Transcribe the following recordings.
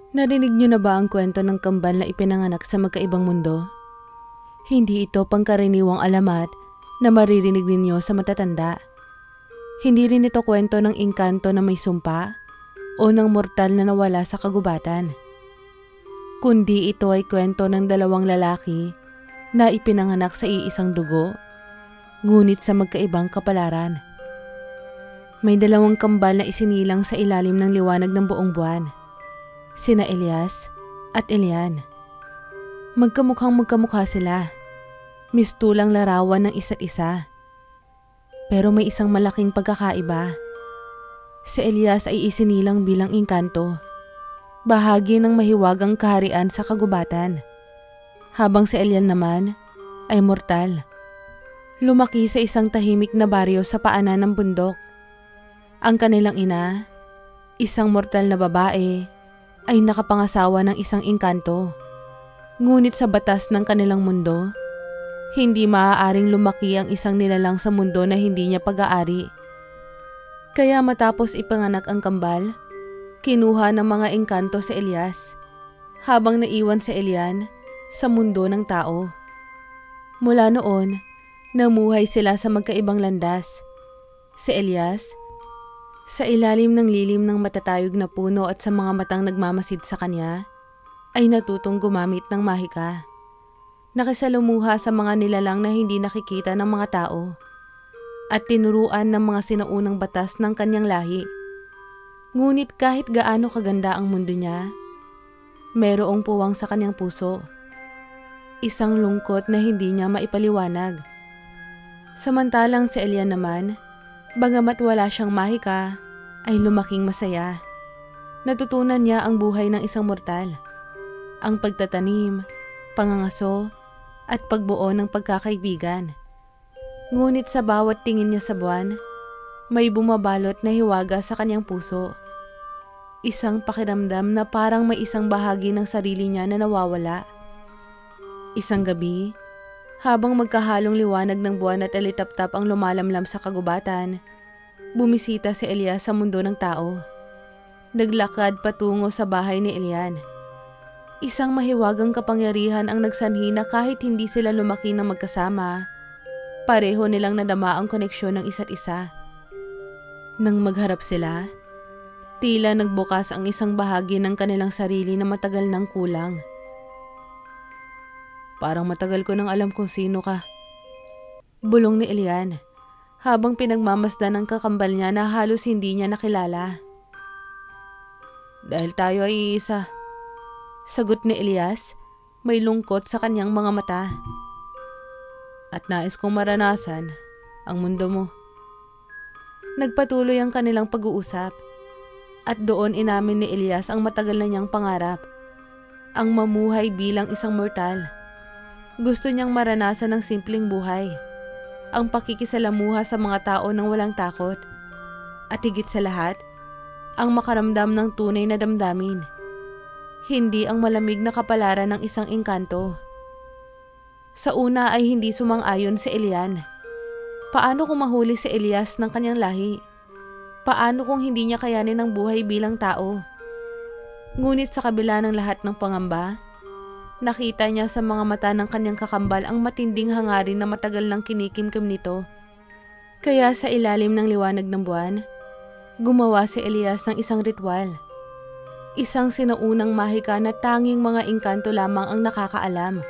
Narinig niyo na ba ang kwento ng kambal na ipinanganak sa magkaibang mundo? Hindi ito pangkaraniwang alamat na maririnig ninyo sa matatanda. Hindi rin ito kwento ng engkanto na may sumpa o ng mortal na nawala sa kagubatan. Kundi ito ay kwento ng dalawang lalaki na ipinanganak sa iisang dugo, ngunit sa magkaibang kapalaran. May dalawang kambal na isinilang sa ilalim ng liwanag ng buong buwan. Sina Elias at Elian. Magkamukhang magkamukha sila. Mistulang larawan ng isa't isa. Pero may isang malaking pagkakaiba. Si Elias ay isinilang bilang engkanto, bahagi ng mahiwagang kaharian sa kagubatan. Habang si Elian naman ay mortal. Lumaki sa isang tahimik na baryo sa paanan ng bundok. Ang kanilang ina, isang mortal na babae, ay nakapangasawa ng isang engkanto. Ngunit sa batas ng kanilang mundo, hindi maaaring lumaki ang isang nilalang sa mundo na hindi niya pag-aari. Kaya matapos ipanganak ang kambal, kinuha ng mga engkanto si Elias, habang naiwan si Elian sa mundo ng tao. Mula noon, namuhay sila sa magkaibang landas. Si Elias, sa ilalim ng lilim ng matatayog na puno at sa mga matang nagmamasid sa kanya, ay natutong gumamit ng mahika. Nakisalumuha sa mga nilalang na hindi nakikita ng mga tao at tinuruan ng mga sinaunang batas ng kanyang lahi. Ngunit kahit gaano kaganda ang mundo niya, merong puwang sa kanyang puso. Isang lungkot na hindi niya maipaliwanag. Samantalang si Elian naman, bagamat wala siyang mahika, ay lumaking masaya. Natutunan niya ang buhay ng isang mortal. Ang pagtatanim, pangangaso, at pagbuo ng pagkakaibigan. Ngunit sa bawat tingin niya sa buwan, may bumabalot na hiwaga sa kanyang puso. Isang pakiramdam na parang may isang bahagi ng sarili niya na nawawala. Isang gabi, habang magkahalong liwanag ng buwan at alitaptap ang lumalamlam sa kagubatan, bumisita si Elias sa mundo ng tao. Naglakad patungo sa bahay ni Elian. Isang mahiwagang kapangyarihan ang nagsanhi na kahit hindi sila lumaki ng magkasama, pareho nilang nadama ang koneksyon ng isa't isa. Nang magharap sila, tila nagbukas ang isang bahagi ng kanilang sarili na matagal nang kulang. Parang matagal ko nang alam kung sino ka. Bulong ni Elian, habang pinagmamasdan ng kakambal niya na halos hindi niya nakilala. Dahil tayo ay iisa. Sagot ni Elias, may lungkot sa kanyang mga mata. At nais kong maranasan ang mundo mo. Nagpatuloy ang kanilang pag-uusap. At doon inamin ni Elias ang matagal na niyang pangarap, ang mamuhay bilang isang mortal. Gusto niyang maranasan ang simpleng buhay, ang pakikisalamuha sa mga tao nang walang takot. At higit sa lahat, ang makaramdam ng tunay na damdamin. Hindi ang malamig na kapalaran ng isang engkanto. Sa una ay hindi sumang-ayon si Elian. Paano kung mahuli si Elias ng kanyang lahi? Paano kung hindi niya kayanin ang buhay bilang tao? Ngunit sa kabila ng lahat ng pangamba, nakita niya sa mga mata ng kanyang kakambal ang matinding hangarin na matagal nang kinikimkim nito. Kaya sa ilalim ng liwanag ng buwan, gumawa si Elias ng isang ritual. Isang sinaunang mahika na tanging mga engkanto lamang ang nakakaalam.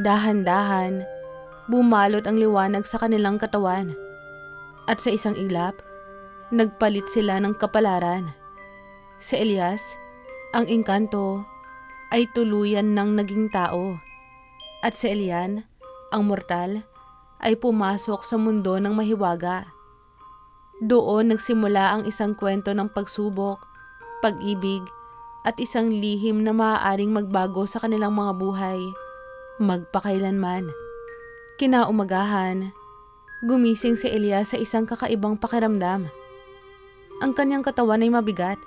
Dahan-dahan, bumalot ang liwanag sa kanilang katawan. At sa isang iglap, nagpalit sila ng kapalaran. Si Elias, ang engkanto, ay tuluyan ng naging tao. At si Elian, ang mortal, ay pumasok sa mundo ng mahiwaga. Doon nagsimula ang isang kwento ng pagsubok, pag-ibig, at isang lihim na maaaring magbago sa kanilang mga buhay, magpakailanman. Kinaumagahan, gumising si Elias sa isang kakaibang pakiramdam. Ang kanyang katawan ay mabigat.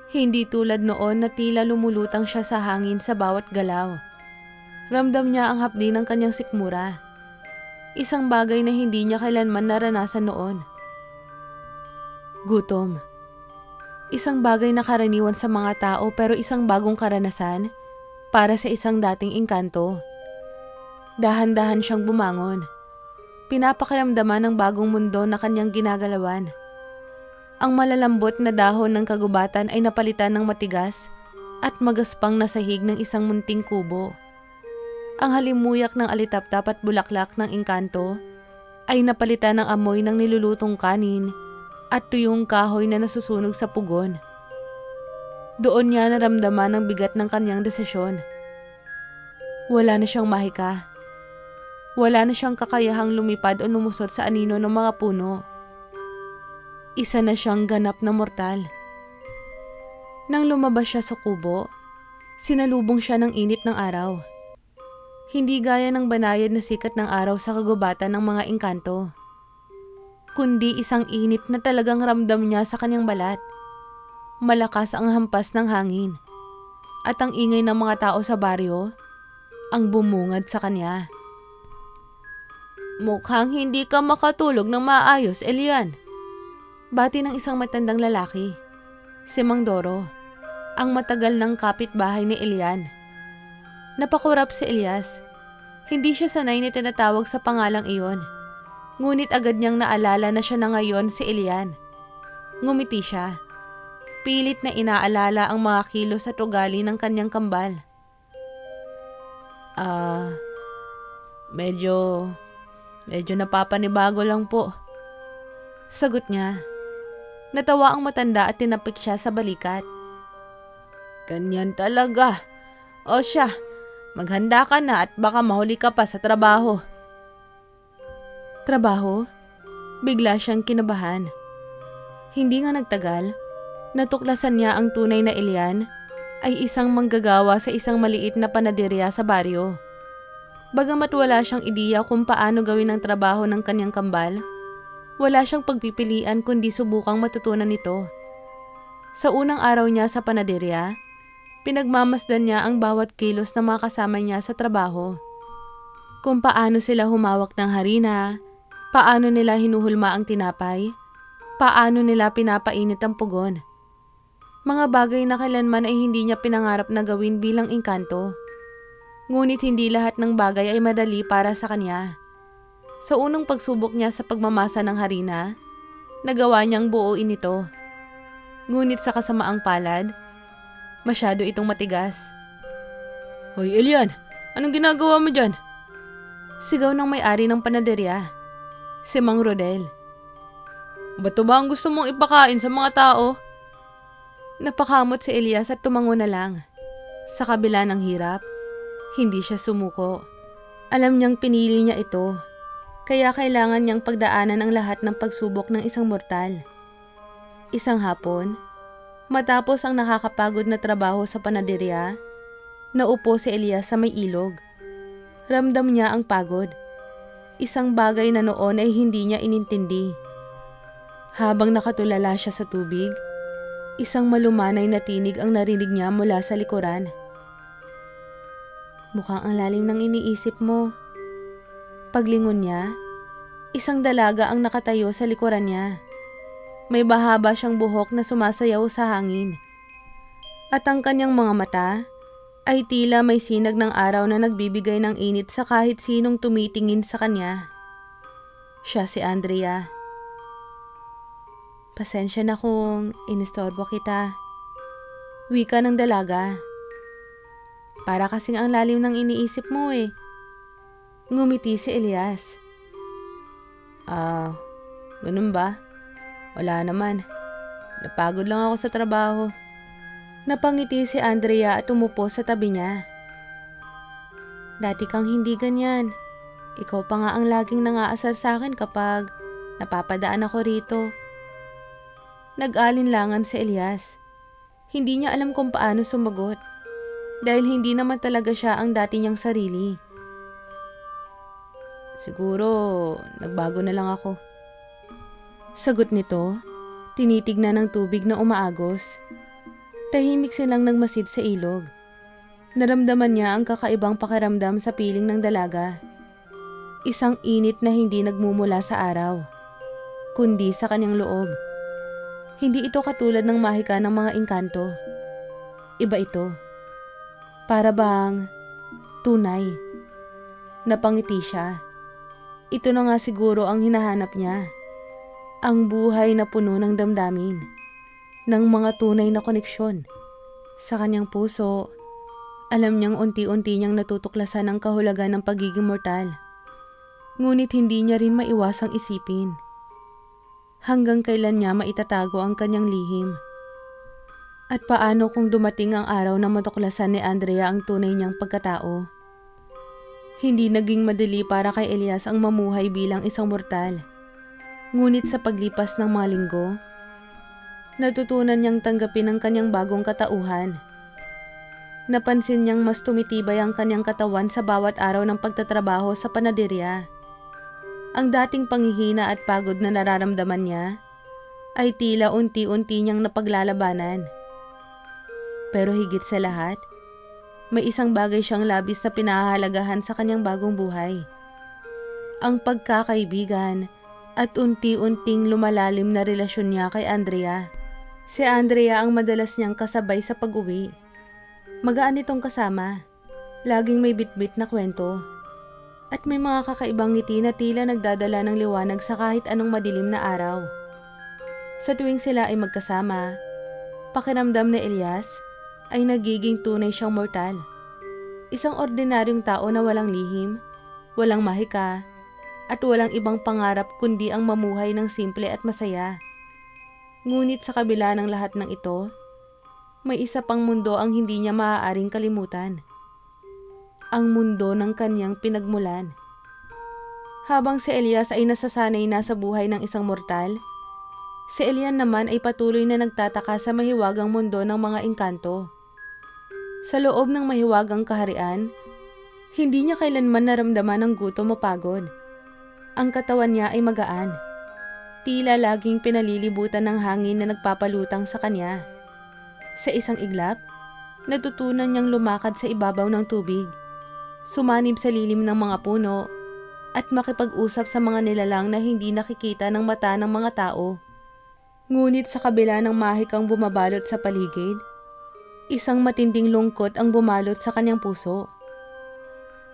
Hindi tulad noon na tila lumulutang siya sa hangin sa bawat galaw. Ramdam niya ang hapdi ng kanyang sikmura. Isang bagay na hindi niya kailanman naranasan noon. Gutom. Isang bagay na karaniwan sa mga tao pero isang bagong karanasan para sa isang dating engkanto. Dahan-dahan siyang bumangon. Pinapakiramdaman ng bagong mundo na kanyang ginagalawan. Ang malalambot na dahon ng kagubatan ay napalitan ng matigas at magaspang na sahig ng isang munting kubo. Ang halimuyak ng alitaptap at bulaklak ng engkanto ay napalitan ng amoy ng nilulutong kanin at tuyong kahoy na nasusunog sa pugon. Doon niya naramdaman ang bigat ng kanyang desisyon. Wala na siyang mahika. Wala na siyang kakayahang lumipad o lumusot sa anino ng mga puno. Isa na siyang ganap na mortal. Nang lumabas siya sa kubo, sinalubong siya ng init ng araw. Hindi gaya ng banayad na sikat ng araw sa kagubatan ng mga engkanto, kundi isang init na talagang ramdam niya sa kanyang balat. Malakas ang hampas ng hangin at ang ingay ng mga tao sa baryo ang bumungad sa kanya. Mukhang hindi ka makatulog ng maayos, Elian. Bati ng isang matandang lalaki, si Mang Doro, ang matagal ng kapitbahay ni Elian. Napakurap si Elias. Hindi siya sanay na tinatawag sa pangalang iyon. Ngunit agad niyang naalala na siya na ngayon si Elian. Ngumiti siya. Pilit na inaalala ang mga kilos at ugali ng kanyang kambal. Medyo napapanibago lang po. Sagot niya. Natawa ang matanda at tinapik siya sa balikat. Ganyan talaga. O siya, maghanda ka na at baka mahuli ka pa sa trabaho. Trabaho? Bigla siyang kinabahan. Hindi nga nagtagal, natuklasan niya ang tunay na Elian ay isang manggagawa sa isang maliit na panaderya sa baryo. Bagamat wala siyang ideya kung paano gawin ang trabaho ng kanyang kambal, wala siyang pagpipilian kundi subukang matutunan ito. Sa unang araw niya sa panaderya, pinagmamasdan niya ang bawat kilos ng mga kasama niya sa trabaho. Kung paano sila humawak ng harina, paano nila hinuhulma ang tinapay, paano nila pinapainit ang pugon. Mga bagay na kailanman ay hindi niya pinangarap na gawin bilang engkanto. Ngunit hindi lahat ng bagay ay madali para sa kanya. Sa unang pagsubok niya sa pagmamasa ng harina, nagawa niyang buuin ito. Ngunit sa kasamaang palad, masyado itong matigas. Hoy Elian, anong ginagawa mo dyan? Sigaw ng may-ari ng panaderya, si Mang Rodel. Bato ba ang gusto mong ipakain sa mga tao? Napakamot si Elias at tumango na lang. Sa kabila ng hirap, hindi siya sumuko. Alam niyang pinili niya ito, kaya kailangan niyang pagdaanan ang lahat ng pagsubok ng isang mortal. Isang hapon, matapos ang nakakapagod na trabaho sa panaderya, naupo si Elias sa may ilog. Ramdam niya ang pagod. Isang bagay na noon ay hindi niya inintindi. Habang nakatulala siya sa tubig, isang malumanay na tinig ang narinig niya mula sa likuran. Mukhang ang lalim ng iniisip mo. Paglingon niya, isang dalaga ang nakatayo sa likuran niya. May bahaba siyang buhok na sumasayaw sa hangin. At ang kanyang mga mata ay tila may sinag ng araw na nagbibigay ng init sa kahit sinong tumitingin sa kanya. Siya si Andrea. Pasensya na kung inistorbo kita. Wika ng dalaga. Para kasing ang lalim ng iniisip mo eh. Ngumiti si Elias. Ganun ba? Wala naman. Napagod lang ako sa trabaho. Napangiti si Andrea at umupo sa tabi niya. Dati kang hindi ganyan. Ikaw pa nga ang laging nangaasar sa akin kapag napapadaan ako rito. Nag-alinlangan si Elias. Hindi niya alam kung paano sumagot. Dahil hindi naman talaga siya ang dati niyang sarili. Siguro, nagbago na lang ako. Sagot nito, tinitignan ng tubig na umaagos. Tahimik silang nagmasid sa ilog. Naramdaman niya ang kakaibang pakiramdam sa piling ng dalaga. Isang init na hindi nagmumula sa araw, kundi sa kanyang loob. Hindi ito katulad ng mahika ng mga engkanto. Iba ito. Para bang tunay. Napangiti siya. Ito na nga siguro ang hinahanap niya. Ang buhay na puno ng damdamin. Ng mga tunay na koneksyon. Sa kanyang puso, alam niyang unti-unti niyang natutuklasan ang kahulugan ng pagiging mortal. Ngunit hindi niya rin maiwasang isipin. Hanggang kailan niya maitatago ang kanyang lihim? At paano kung dumating ang araw na matuklasan ni Andrea ang tunay niyang pagkatao? Hindi naging madali para kay Elias ang mamuhay bilang isang mortal. Ngunit sa paglipas ng mga linggo, natutunan niyang tanggapin ang kanyang bagong katauhan. Napansin niyang mas tumitibay ang kanyang katawan sa bawat araw ng pagtatrabaho sa panaderya. Ang dating panghihina at pagod na nararamdaman niya ay tila unti-unti niyang napaglalabanan. Pero higit sa lahat, may isang bagay siyang labis na pinahahalagahan sa kanyang bagong buhay. Ang pagkakaibigan at unti-unting lumalalim na relasyon niya kay Andrea. Si Andrea ang madalas niyang kasabay sa pag-uwi. Magaan itong kasama. Laging may bitbit na kwento. At may mga kakaibang ngiti na tila nagdadala ng liwanag sa kahit anong madilim na araw. Sa tuwing sila ay magkasama, pakiramdam ni Elias ay nagiging tunay siyang mortal. Isang ordinaryong tao na walang lihim, walang mahika, at walang ibang pangarap kundi ang mamuhay ng simple at masaya. Ngunit sa kabila ng lahat ng ito, may isa pang mundo ang hindi niya maaaring kalimutan. Ang mundo ng kanyang pinagmulan. Habang si Elias ay nasasanay na sa buhay ng isang mortal, si Elian naman ay patuloy na nagtataka sa mahiwagang mundo ng mga engkanto. Sa loob ng mahiwagang kaharian, hindi niya kailanman naramdaman ang gutom o pagod. Ang katawan niya ay magaan. Tila laging pinalilibutan ng hangin na nagpapalutang sa kanya. Sa isang iglap, natutunan niyang lumakad sa ibabaw ng tubig, sumanib sa lilim ng mga puno, at makipag-usap sa mga nilalang na hindi nakikita ng mata ng mga tao. Ngunit sa kabila ng mahikang bumabalot sa paligid, isang matinding lungkot ang bumalot sa kanyang puso.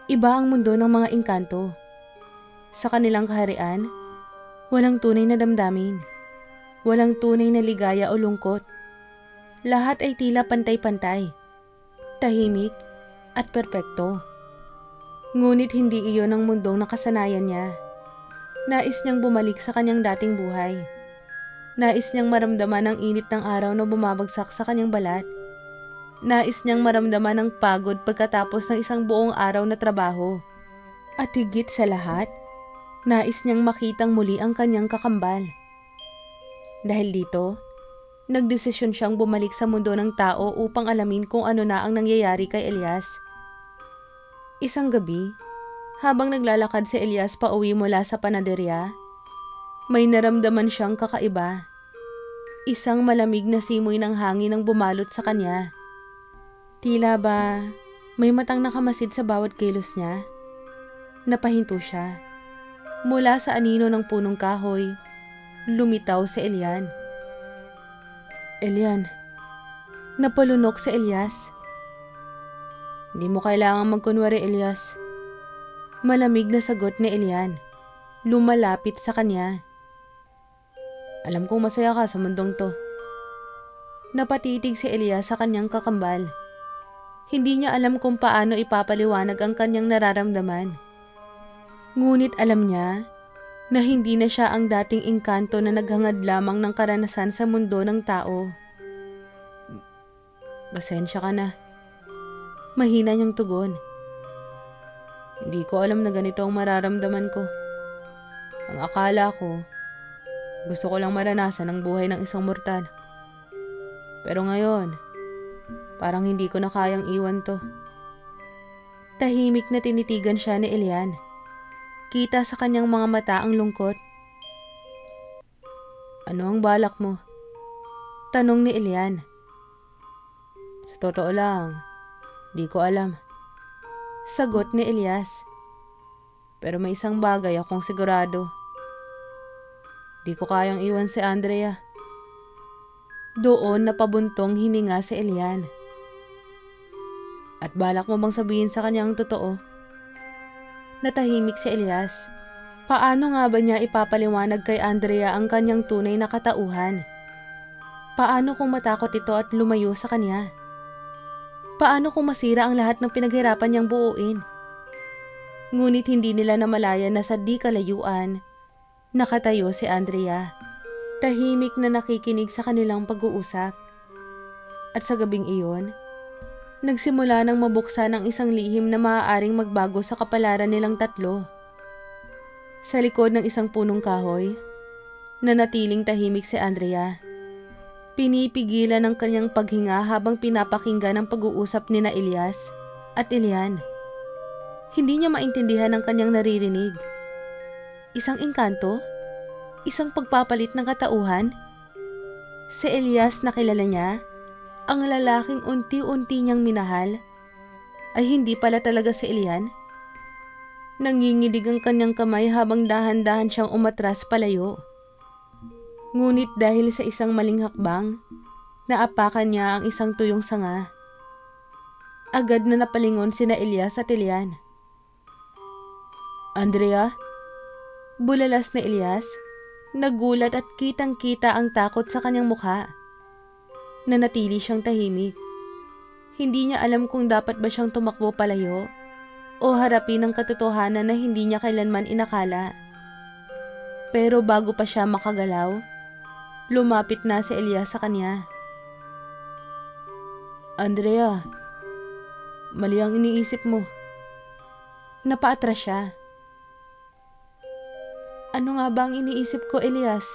Iba ang mundo ng mga engkanto. Sa kanilang kaharian, walang tunay na damdamin. Walang tunay na ligaya o lungkot. Lahat ay tila pantay-pantay, tahimik at perpekto. Ngunit hindi iyon ang mundong nakasanayan niya. Nais niyang bumalik sa kanyang dating buhay. Nais niyang maramdaman ang init ng araw na bumabagsak sa kanyang balat. Nais niyang maramdaman ang pagod pagkatapos ng isang buong araw na trabaho. At higit sa lahat, nais niyang makitang muli ang kanyang kakambal. Dahil dito, nagdesisyon siyang bumalik sa mundo ng tao upang alamin kung ano na ang nangyayari kay Elias. Isang gabi, habang naglalakad si Elias pauwi mula sa panaderya, may naramdaman siyang kakaiba. Isang malamig na simoy ng hangin ang bumalot sa kanya. Tila ba may matang nakamasid sa bawat kilos niya? Napahinto siya. Mula sa anino ng punong kahoy, lumitaw si Elian. Elian. Napalunok si Elias. Hindi mo kailangang magkunwari, Elias. Malamig na sagot ni Elian. Lumalapit sa kanya. Alam kong masaya ka sa mundong to. Napatitig si Elias sa kanyang kakambal. Hindi niya alam kung paano ipapaliwanag ang kanyang nararamdaman. Ngunit alam niya na hindi na siya ang dating engkanto na naghangad lamang ng karanasan sa mundo ng tao. Pasensya ka na. Mahina niyang tugon. Hindi ko alam na ganito ang mararamdaman ko. Ang akala ko, gusto ko lang maranasan ang buhay ng isang mortal. Pero ngayon, parang hindi ko na kayang iwan to. Tahimik na tinitigan siya ni Elian. Kita sa kanyang mga mata ang lungkot. Ano ang balak mo? Tanong ni Elian. Sa totoo lang, di ko alam. Sagot ni Elias. Pero may isang bagay akong sigurado. Di ko kayang iwan si Andrea. Doon napabuntong hininga si Elian. At balak mo bang sabihin sa kanya ang totoo? Natahimik si Elias. Paano nga ba niya ipapaliwanag kay Andrea ang kanyang tunay na katauhan? Paano kung matakot ito at lumayo sa kanya? Paano kung masira ang lahat ng pinaghirapan niyang buuin? Ngunit hindi nila namalayan na sa di kalayuan, nakatayo si Andrea, tahimik na nakikinig sa kanilang pag-uusap. At sa gabing iyon, nagsimula nang mabuksan ang isang lihim na maaaring magbago sa kapalaran nilang tatlo. Sa likod ng isang punong kahoy, nanatiling tahimik si Andrea. Pinipigilan ang kanyang paghinga habang pinapakinggan ang pag-uusap ni na Elias at Elian. Hindi niya maintindihan ang kanyang naririnig. Isang engkanto? Isang pagpapalit ng katauhan? Si Elias na kilala niya, ang lalaking unti-unti niyang minahal, ay hindi pala talaga si Elian. Nanginginig ang kanyang kamay habang dahan-dahan siyang umatras palayo. Ngunit dahil sa isang maling hakbang, naapakan niya ang isang tuyong sanga. Agad na napalingon sina Elias at Elian. Andrea? Bulalas na Elias, nagulat at kitang-kita ang takot sa kanyang mukha. Nanatili siyang tahimik. Hindi niya alam kung dapat ba siyang tumakbo palayo o harapin ang katotohanan na hindi niya kailanman inakala. Pero bago pa siya makagalaw, lumapit na si Elias sa kanya. Andrea, mali ang iniisip mo. Napaatras siya. Ano nga ba ang iniisip ko, Elias?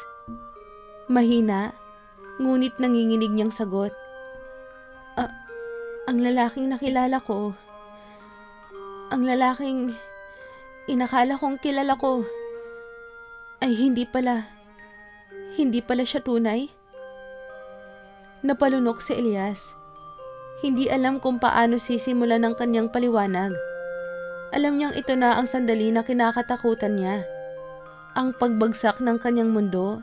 Mahina, ngunit nanginginig niyang sagot. Ang lalaking nakilala ko. Ang lalaking inakala kong kilala ko. Ay hindi pala siya tunay? Napalunok si Elias. Hindi alam kung paano sisimulan ang kanyang paliwanag. Alam niyang ito na ang sandali na kinakatakutan niya. Ang pagbagsak ng kanyang mundo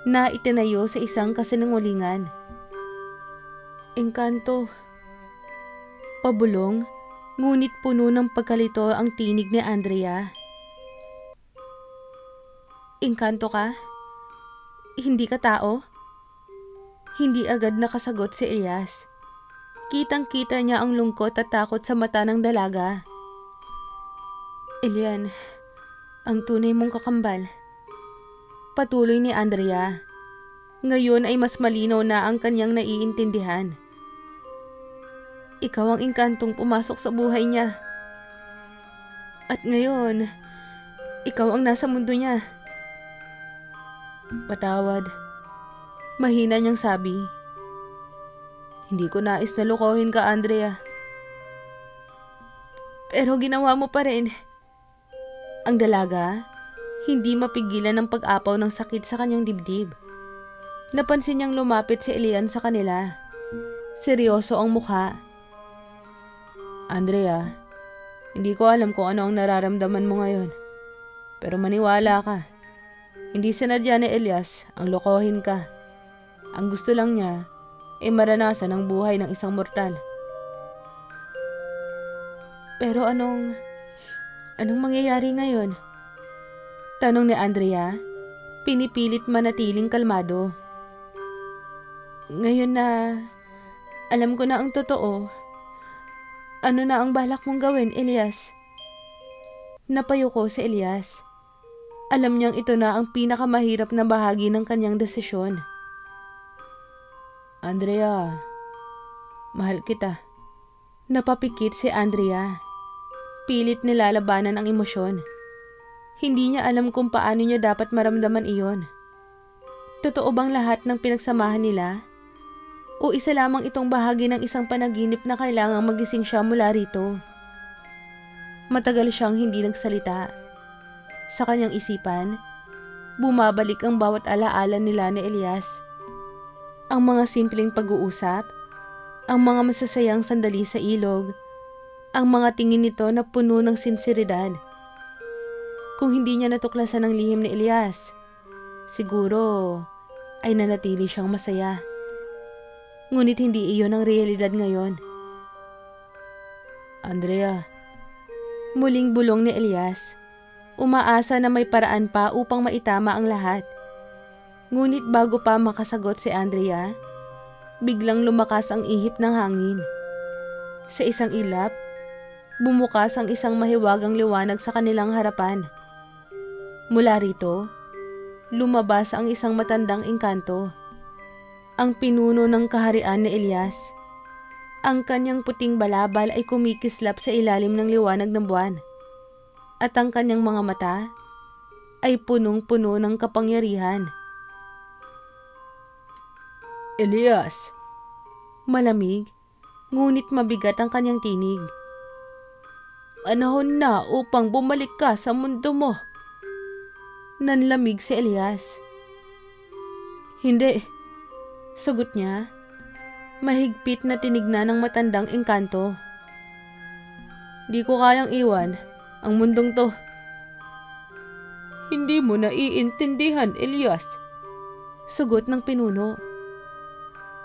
na itinayo sa isang kasinungalingan. Engkanto. Pabulong, ngunit puno ng pagkalito ang tinig ni Andrea. Engkanto ka? Hindi ka tao? Hindi agad nakasagot si Elias. Kitang-kita niya ang lungkot at takot sa mata ng dalaga. Elian, ang tunay mong kakambal. Patuloy ni Andrea. Ngayon ay mas malinaw na ang kanyang naiintindihan. Ikaw ang engkantong pumasok sa buhay niya. At ngayon, ikaw ang nasa mundo niya. Patawad. Mahina niyang sabi. Hindi ko nais na lokohin ka, Andrea. Pero ginawa mo pa rin. Ang dalaga, hindi mapigilan ng pag-apaw ng sakit sa kanyang dibdib. Napansin niyang lumapit si Elian sa kanila. Seryoso ang mukha. Andrea, hindi ko alam kung ano ang nararamdaman mo ngayon. Pero maniwala ka. Hindi sinadya ni Elias ang lokohin ka. Ang gusto lang niya ay maranasan ang buhay ng isang mortal. Pero anong mangyayari ngayon? Tanong ni Andrea, pinipilit manatiling kalmado. Ngayon na alam ko na ang totoo, ano na ang balak mong gawin, Elias? Napayuko si Elias. Alam niyang ito na ang pinakamahirap na bahagi ng kanyang desisyon. Andrea, mahal kita. Napapikit si Andrea. Pilit nilalabanan ang emosyon. Hindi niya alam kung paano niya dapat maramdaman iyon. Totoo bang lahat ng pinagsamahan nila? O isa lamang itong bahagi ng isang panaginip na kailangang magising siya mula rito? Matagal siyang hindi nagsalita. Sa kanyang isipan, bumabalik ang bawat alaala nila ni Elias. Ang mga simpleng pag-uusap, ang mga masasayang sandali sa ilog, ang mga tingin nito na puno ng sinseridad. Kung hindi niya natuklasan ang lihim ni Elias, siguro ay nanatili siyang masaya. Ngunit hindi iyon ang realidad ngayon. Andrea, muling bulong ni Elias. Umaasa na may paraan pa upang maitama ang lahat. Ngunit bago pa makasagot si Andrea, biglang lumakas ang ihip ng hangin. Sa isang ilap, bumukas ang isang mahiwagang liwanag sa kanilang harapan. Mula rito, lumabas ang isang matandang engkanto. Ang pinuno ng kaharian ni Elias. Ang kanyang puting balabal ay kumikislap sa ilalim ng liwanag ng buwan. At ang kanyang mga mata ay punong-puno ng kapangyarihan. Elias! Malamig, ngunit mabigat ang kanyang tinig. Panahon na upang bumalik ka sa mundo mo. Nanlamig si Elias. Hindi, sagot niya. Mahigpit na tinignan ng matandang engkanto. Di ko kayang iwan ang mundong to. Hindi mo naiintindihan, Elias. Sagot ng pinuno.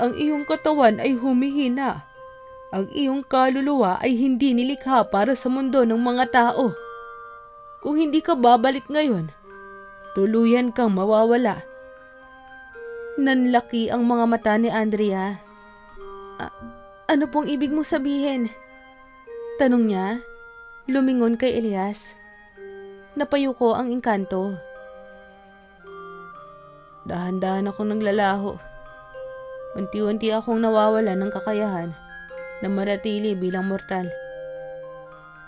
Ang iyong katawan ay humihina. Ang iyong kaluluwa ay hindi nilikha para sa mundo ng mga tao. Kung hindi ka babalik ngayon, tuluyan kang mawawala. Nanlaki ang mga mata ni Andrea. Ano pong ibig mong sabihin? Tanong niya, lumingon kay Elias. Napayuko ang engkanto. Dahan-dahan akong naglalaho. Unti-unti akong nawawala ng kakayahan na manatili bilang mortal.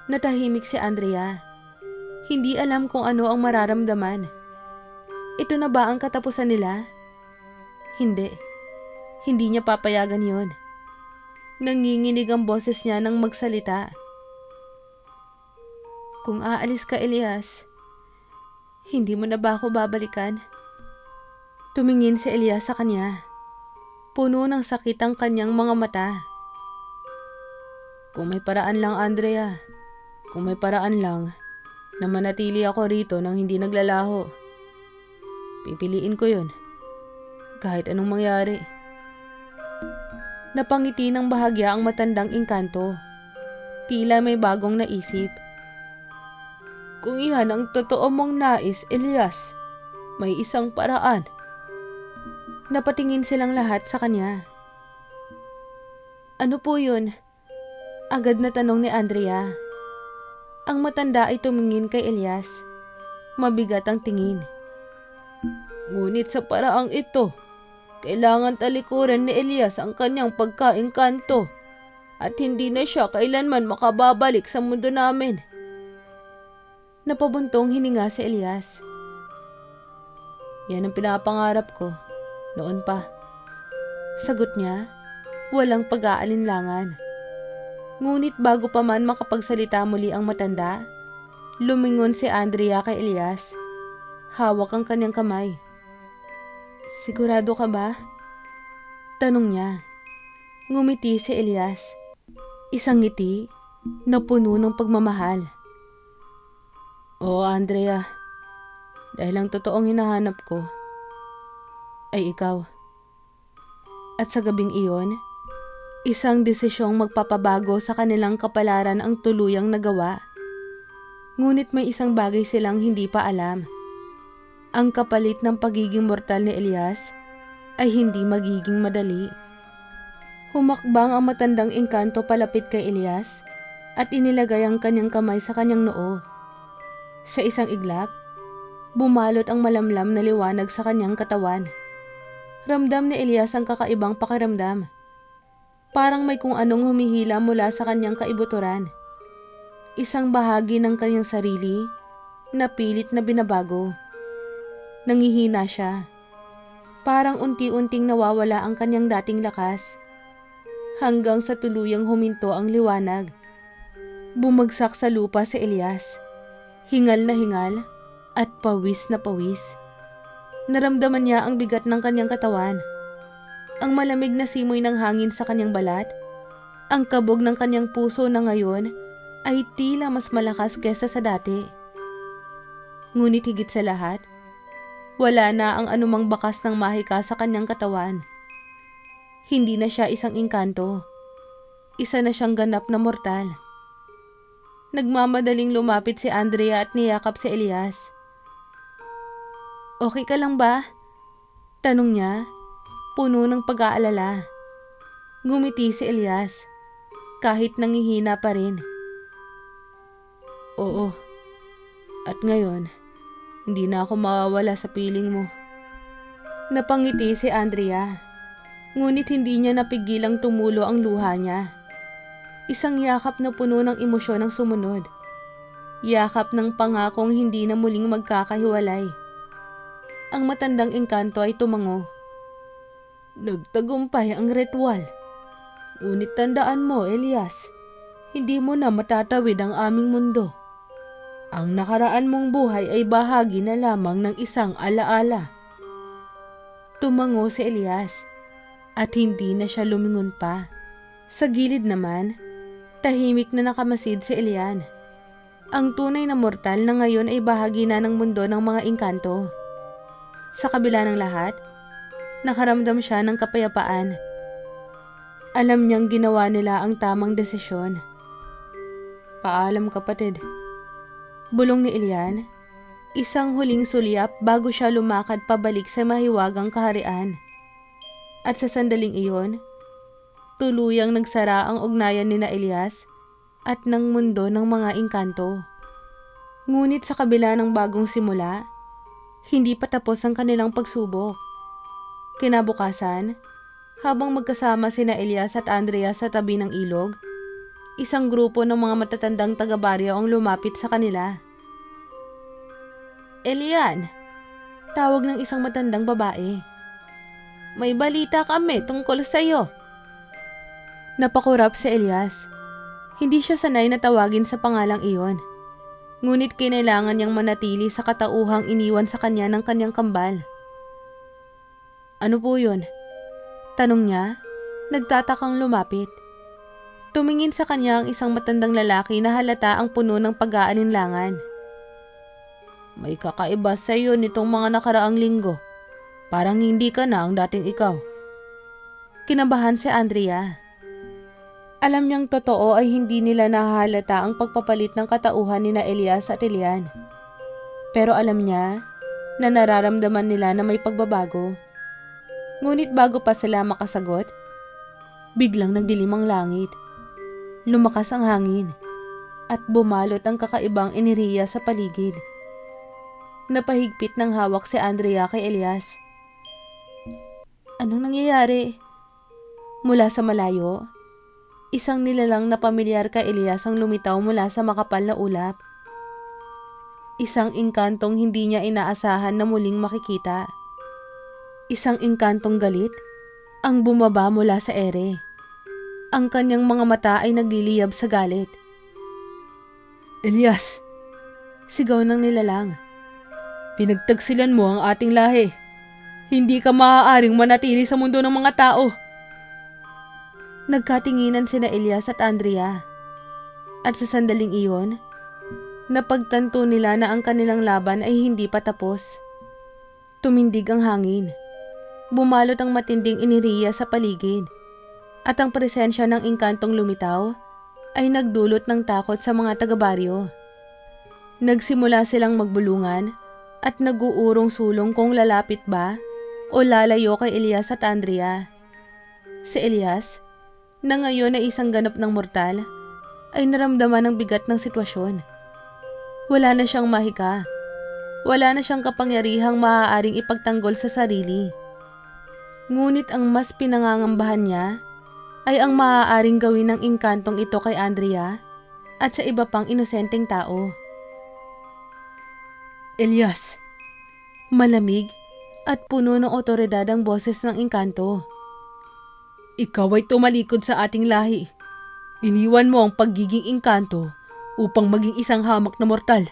Natahimik si Andrea. Hindi alam kung ano ang mararamdaman. Ito na ba ang katapusan nila? Hindi. Hindi niya papayagan yon. Nanginginig ang boses niya nang magsalita. Kung aalis ka, Elias, hindi mo na ba ako babalikan? Tumingin si Elias sa kanya. Puno ng sakit ang kanyang mga mata. Kung may paraan lang, Andrea. Kung may paraan lang na manatili ako rito nang hindi naglalaho. Pipiliin ko yun. Kahit anong mangyari. Napangiti ng bahagya ang matandang engkanto. Tila may bagong naisip. Kung iyan ang totoo mong nais, Elias, may isang paraan. Napatingin silang lahat sa kanya. Ano po yun? Agad na tanong ni Andrea. Ang matanda ay tumingin kay Elias. Mabigat ang tingin. Ngunit sa paraang ito, kailangan talikuran ni Elias ang kanyang pagkaengkanto at hindi na siya kailanman makababalik sa mundo namin. Napabuntong hininga si Elias. Yan ang pinapangarap ko, noon pa. Sagot niya, walang pag-aalinlangan. Ngunit bago pa man makapagsalita muli ang matanda, lumingon si Andrea kay Elias. Hawak ang kanyang kamay. Sigurado ka ba? Tanong niya. Ngumiti si Elias. Isang ngiti na puno ng pagmamahal. Oo, Andrea. Dahil ang totoong hinahanap ko ay ikaw. At sa gabing iyon, isang desisyong magpapabago sa kanilang kapalaran ang tuluyang nagawa. Ngunit may isang bagay silang hindi pa alam. Ang kapalit ng pagiging mortal ni Elias ay hindi magiging madali. Humakbang ang matandang engkanto palapit kay Elias at inilagay ang kanyang kamay sa kanyang noo. Sa isang iglap, bumalot ang malamlam na liwanag sa kanyang katawan. Ramdam ni Elias ang kakaibang pakiramdam. Parang may kung anong humihila mula sa kanyang kaibuturan. Isang bahagi ng kanyang sarili na pilit na binabago. Nangihina siya. Parang unti-unting nawawala ang kanyang dating lakas. Hanggang sa tuluyang huminto ang liwanag. Bumagsak sa lupa si Elias. Hingal na hingal at pawis na pawis. Naramdaman niya ang bigat ng kanyang katawan. Ang malamig na simoy ng hangin sa kanyang balat. Ang kabog ng kanyang puso na ngayon ay tila mas malakas kesa sa dati. Ngunit higit sa lahat, wala na ang anumang bakas ng mahika sa kanyang katawan. Hindi na siya isang engkanto. Isa na siyang ganap na mortal. Nagmamadaling lumapit si Andrea at niyakap si Elias. "Okay ka lang ba?" Tanong niya, puno ng pag-aalala. Ngumiti si Elias, kahit nangihina pa rin. "Oo, at ngayon, hindi na ako mawawala sa piling mo." Napangiti si Andrea, ngunit hindi niya napigilang tumulo ang luha niya. Isang yakap na puno ng emosyon ang sumunod. Yakap ng pangakong hindi na muling magkakahiwalay. Ang matandang engkanto ay tumango. "Nagtagumpay ang ritual. Ngunit tandaan mo, Elias, hindi mo na matatawid ang aming mundo. Ang nakaraan mong buhay ay bahagi na lamang ng isang alaala." Tumango si Elias at hindi na siya lumingon pa. Sa gilid naman, tahimik na nakamasid si Elian. Ang tunay na mortal na ngayon ay bahagi na ng mundo ng mga engkanto. Sa kabila ng lahat, nakaramdam siya ng kapayapaan. Alam niyang ginawa nila ang tamang desisyon. "Paalam, kapatid." Bulong ni Elian, isang huling sulyap bago siya lumakad pabalik sa mahiwagang kaharian. At sa sandaling iyon, tuluyang nagsara ang ugnayan ni na Elias at ng mundo ng mga engkanto. Ngunit sa kabila ng bagong simula, hindi pa tapos ang kanilang pagsubok. Kinabukasan, habang magkasama sina Elias at Andrea sa tabi ng ilog, isang grupo ng mga matatandang taga-baryo ang lumapit sa kanila. "Elian," tawag ng isang matandang babae. "May balita kami tungkol sa iyo." Napakurap si Elias. Hindi siya sanay na tawagin sa pangalang iyon. Ngunit kinailangan niyang manatili sa katauhang iniwan sa kanya ng kanyang kambal. "Ano po yun?" tanong niya, nagtatakang lumapit. Tumingin sa kanya ang isang matandang lalaki na halata ang puno ng pag-aalinlangan. "May kakaiba sa iyo nitong mga nakaraang linggo. Parang hindi ka na ang dating ikaw." Kinabahan si Andrea. Alam niyang totoo ay hindi nila nahahalata ang pagpapalit ng katauhan ni na Elias at Elian. Pero alam niya na nararamdaman nila na may pagbabago. Ngunit bago pa sila makasagot, biglang nagdilim ang langit. Lumakas ang hangin at bumalot ang kakaibang enerhiya sa paligid. Napahigpit ng hawak si Andrea kay Elias. "Anong nangyayari?" Mula sa malayo, isang nilalang na pamilyar kay Elias ang lumitaw mula sa makapal na ulap. Isang engkantong hindi niya inaasahan na muling makikita. Isang engkantong galit ang bumaba mula sa ere. Ang kanyang mga mata ay nagliliyab sa galit. "Elias!" sigaw ng nilalang. "Pinagtagsilan mo ang ating lahi. Hindi ka maaaring manatili sa mundo ng mga tao." Nagkatinginan sina Elias at Andrea. At sa sandaling iyon, napagtanto nila na ang kanilang laban ay hindi pa tapos. Tumindig ang hangin. Bumalot ang matinding enerhiya sa paligid. At ang presensya ng engkantong lumitaw ay nagdulot ng takot sa mga taga-baryo. Nagsimula silang magbulungan at nag-uurong sulong kung lalapit ba o lalayo kay Elias at Andrea. Si Elias, na ngayon ay isang ganap ng mortal, ay naramdaman ang bigat ng sitwasyon. Wala na siyang mahika. Wala na siyang kapangyarihang maaaring ipagtanggol sa sarili. Ngunit ang mas pinangangambahan niya ay ang maaaring gawin ng engkantong ito kay Andrea at sa iba pang inosenteng tao. "Elias!" Malamig at puno ng otoridad ang boses ng engkanto. "Ikaw ay tumalikod sa ating lahi. Iniwan mo ang pagiging engkanto upang maging isang hamak na mortal.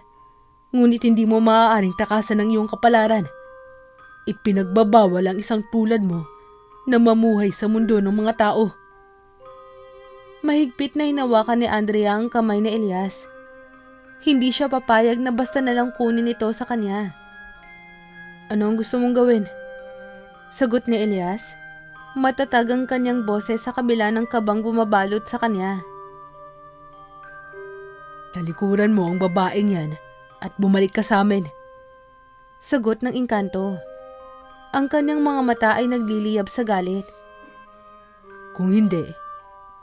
Ngunit hindi mo maaaring takasan ang iyong kapalaran. Ipinagbabawal ang isang tulad mo na mamuhay sa mundo ng mga tao." Mahigpit na hinawakan ni Andrea ang kamay ni Elias. Hindi siya papayag na basta nalang kunin ito sa kanya. "Ano ang gusto mong gawin?" sagot ni Elias. Matatag ang kanyang boses sa kabila ng kabang bumabalot sa kanya. Talikuran mo ang babaeng yan at bumalik ka sa amin. Sagot ng engkanto. Ang kanyang mga mata ay nagliliyab sa galit. Kung hindi,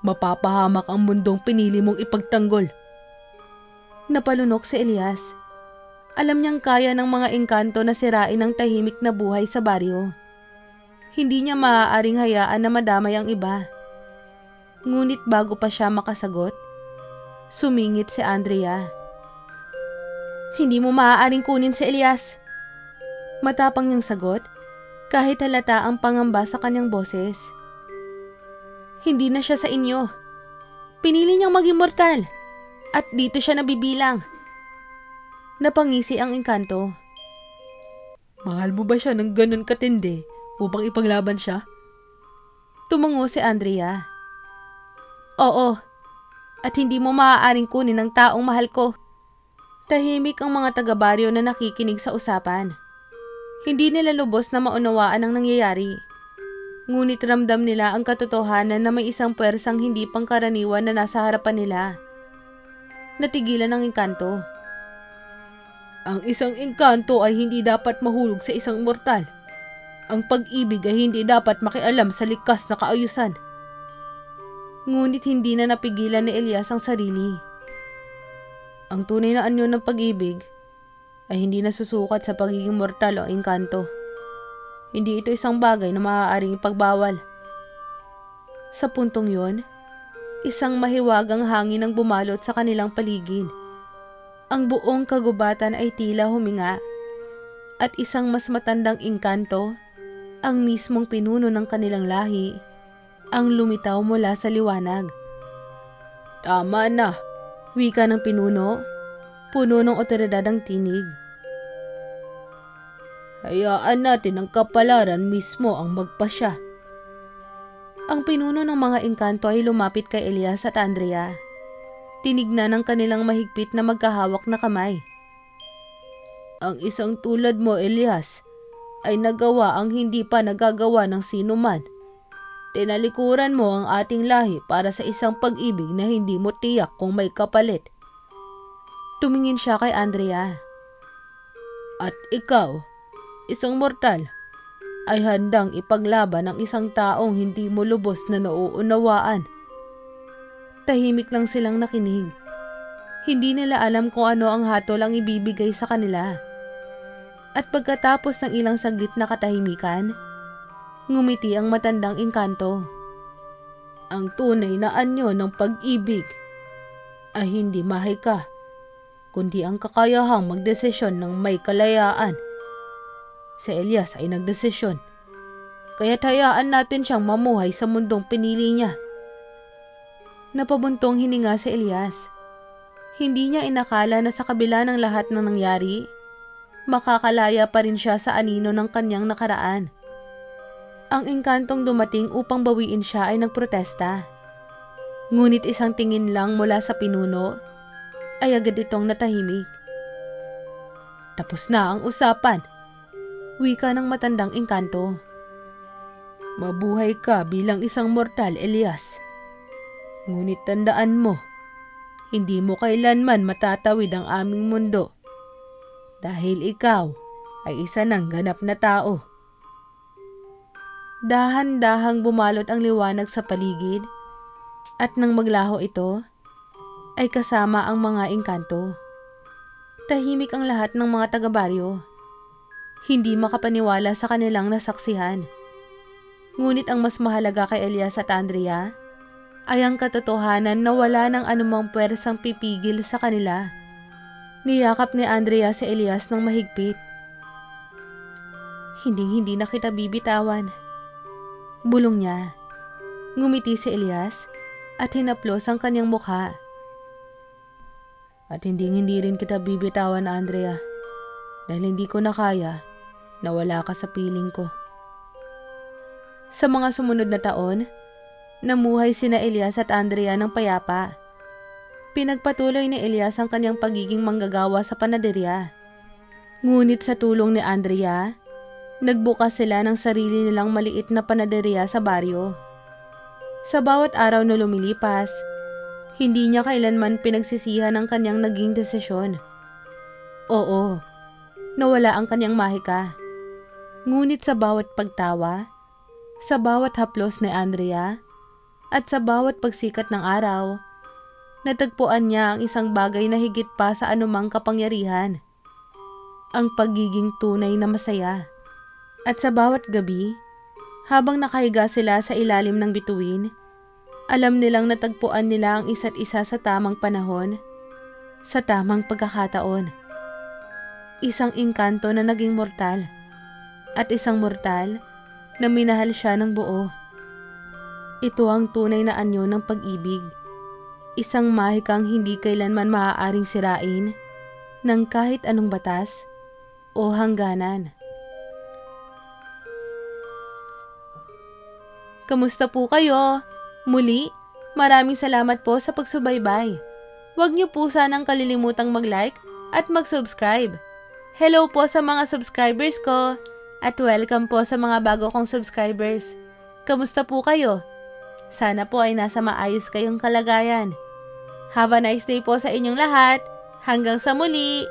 mapapahamak ang mundong pinili mong ipagtanggol. Napalunok si Elias. Alam niyang kaya ng mga engkanto na sirain ang tahimik na buhay sa baryo. Hindi niya maaaring hayaan na madamay ang iba. Ngunit bago pa siya makasagot, sumingit si Andrea. Hindi mo maaaring kunin si Elias. Matapang niyang sagot, kahit halata ang pangamba sa kanyang boses. Hindi na siya sa inyo. Pinili niyang maging mortal. At dito siya nabibilang. Napangisi ang engkanto. Mahal mo ba siya ng ganun katindi upang ipaglaban siya? Tumango si Andrea. Oo. At hindi mo maaaring kunin ang taong mahal ko. Tahimik ang mga taga-baryo na nakikinig sa usapan. Hindi nila lubos na maunawaan ang nangyayari. Ngunit ramdam nila ang katotohanan na may isang puwersang hindi pangkaraniwan na nasa harapan nila. Natigilan ang engkanto. Ang isang engkanto ay hindi dapat mahulog sa isang mortal. Ang pag-ibig ay hindi dapat makialam sa likas na kaayusan. Ngunit hindi na napigilan ni Elias ang sarili. Ang tunay na anyo ng pag-ibig ay hindi nasusukat sa pagiging mortal o engkanto. Hindi ito isang bagay na maaaring ipagbawal. Sa puntong yon, isang mahiwagang hangin ang bumalot sa kanilang paligid. Ang buong kagubatan ay tila huminga at isang mas matandang engkanto, ang mismong pinuno ng kanilang lahi, ang lumitaw mula sa liwanag. Tama na, Wika ng pinuno, puno ng otoridad ang tinig. Hayaan natin ang kapalaran mismo ang magpasya. Ang pinuno ng mga engkanto ay lumapit kay Elias at Andrea. Tinignan ang kanilang mahigpit na magkahawak na kamay. Ang isang tulad mo, Elias, ay nagawa ang hindi pa nagagawa ng sino man. Tinalikuran mo ang ating lahi para sa isang pag-ibig na hindi mo tiyak kung may kapalit. Tumingin siya kay Andrea. At ikaw, isang mortal, ay handang ipaglaban ang isang taong hindi mo lubos na nauunawaan. Tahimik lang silang nakinig. Hindi nila alam kung ano ang hatol ang ibibigay sa kanila. At pagkatapos ng ilang saglit na katahimikan, ngumiti ang matandang engkanto. Ang tunay na anyo ng pag-ibig ay hindi mahika, kundi ang kakayahang magdesisyon ng may kalayaan. Si Elias ay nagdesisyon, kaya't hayaan natin siyang mamuhay sa mundong pinili niya. Napabuntong hininga si Elias. Hindi niya inakala na sa kabila ng lahat ng nangyari, makakalaya pa rin siya sa anino ng kanyang nakaraan. Ang engkantong dumating upang bawiin siya ay nagprotesta. Ngunit isang tingin lang mula sa pinuno ay agad itong natahimik. Tapos na ang usapan, wika ng matandang engkanto. Mabuhay ka bilang isang mortal, Elias. Ngunit tandaan mo, hindi mo kailanman matatawid ang aming mundo dahil ikaw ay isa ng ganap na tao. Dahan-dahang bumalot ang liwanag sa paligid at nang maglaho ito, ay kasama ang mga engkanto. Tahimik ang lahat ng mga taga-baryo. Hindi makapaniwala sa kanilang nasaksihan. Ngunit ang mas mahalaga kay Elias at Andrea ay ang katotohanan na wala ng anumang puwersang pipigil sa kanila. Niyakap ni Andrea si Elias ng mahigpit. Hindi na kita bibitawan. Bulong niya. Ngumiti si Elias at hinaplos ang kanyang mukha. At hindi rin kita bibitawan, Andrea, dahil hindi ko na kaya na wala ka sa piling ko. Sa mga sumunod na taon, namuhay sina Elias at Andrea ng payapa. Pinagpatuloy ni Elias ang kanyang pagiging manggagawa sa panaderya. Ngunit sa tulong ni Andrea, Nagbukas sila ng sarili nilang maliit na panaderia sa baryo. Sa bawat araw na lumilipas, hindi niya kailanman pinagsisihan ang kanyang naging desisyon. Oo, nawala ang kanyang mahika. Ngunit sa bawat pagtawa, sa bawat haplos ni Andrea, at sa bawat pagsikat ng araw, natagpuan niya ang isang bagay na higit pa sa anumang kapangyarihan. Ang pagiging tunay na masaya. At sa bawat gabi, habang nakahiga sila sa ilalim ng bituin, alam nilang natagpuan nila ang isa't isa sa tamang panahon, sa tamang pagkakataon. Isang engkanto na naging mortal, at isang mortal na minahal siya ng buo. Ito ang tunay na anyo ng pag-ibig. Isang mahikang hindi kailanman maaaring sirain ng kahit anong batas o hangganan. Kamusta po kayo? Muli, maraming salamat po sa pagsubaybay. Huwag niyo po sanang kalilimutang mag-like at mag-subscribe. Hello po sa mga subscribers ko at welcome po sa mga bago kong subscribers. Kamusta po kayo? Sana po ay nasa maayos kayong kalagayan. Have a nice day po sa inyong lahat. Hanggang sa muli!